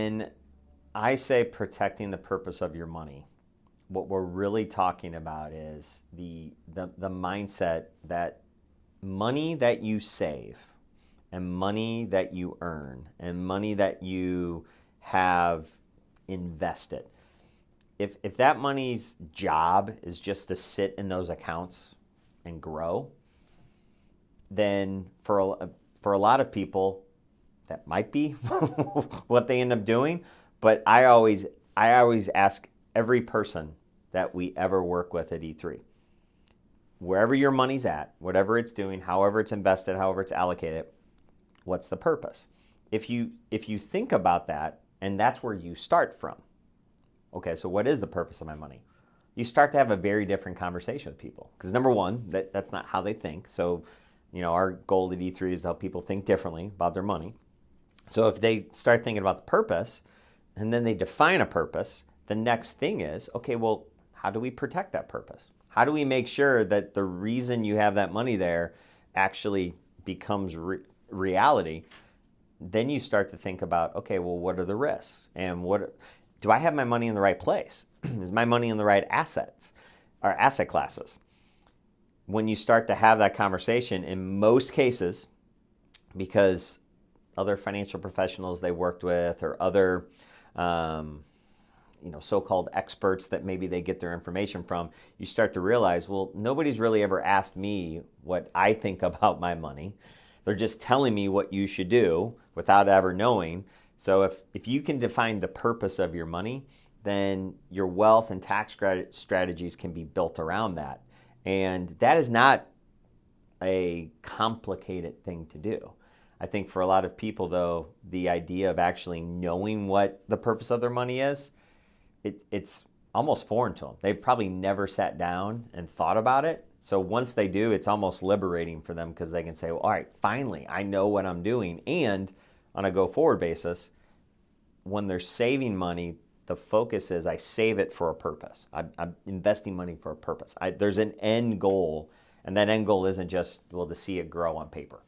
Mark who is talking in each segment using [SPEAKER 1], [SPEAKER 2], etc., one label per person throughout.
[SPEAKER 1] When I say protecting the purpose of your money, what we're really talking about is the mindset that money that you save and money that you earn and money that you have invested, if that money's job is just to sit in those accounts and grow, then for a lot of people, that might be what they end up doing. But I always ask every person that we ever work with at E3, wherever your money's at, whatever it's doing, however it's invested, however it's allocated, what's the purpose? If you think about that, and that's where you start from. Okay, so what is the purpose of my money? You start to have a very different conversation with people. Because number one, that's not how they think. So, our goal at E3 is to help people think differently about their money. So if they start thinking about the purpose, and then they define a purpose, the next thing is, okay, well, how do we protect that purpose? How do we make sure that the reason you have that money there actually becomes reality? Then you start to think about, okay, well, what are the risks? And do I have my money in the right place? Is my money in the right assets or asset classes? When you start to have that conversation, in most cases, because other financial professionals they worked with or other so-called experts that maybe they get their information from, you start to realize, well, nobody's really ever asked me what I think about my money. They're just telling me what you should do without ever knowing. So if you can define the purpose of your money, then your wealth and tax strategies can be built around that. And that is not a complicated thing to do. I think for a lot of people, though, the idea of actually knowing what the purpose of their money is, it's almost foreign to them. They've probably never sat down and thought about it. So once they do, it's almost liberating for them because they can say, well, all right, finally, I know what I'm doing. And on a go-forward basis, when they're saving money, the focus is I save it for a purpose. I'm investing money for a purpose. There's an end goal, and that end goal isn't just, well, to see it grow on paper.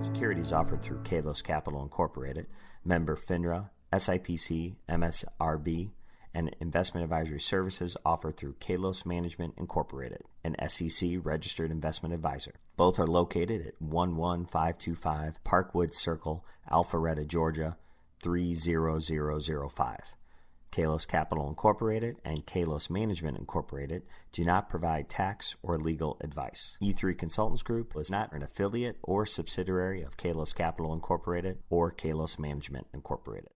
[SPEAKER 1] Securities offered through Kalos Capital Incorporated, member FINRA, SIPC, MSRB, and investment advisory services offered through Kalos Management Incorporated, an SEC registered investment advisor. Both are located at 11525 Parkwood Circle, Alpharetta, Georgia 30005. Kalos Capital Incorporated and Kalos Management Incorporated do not provide tax or legal advice. E3 Consultants Group is not an affiliate or subsidiary of Kalos Capital Incorporated or Kalos Management Incorporated.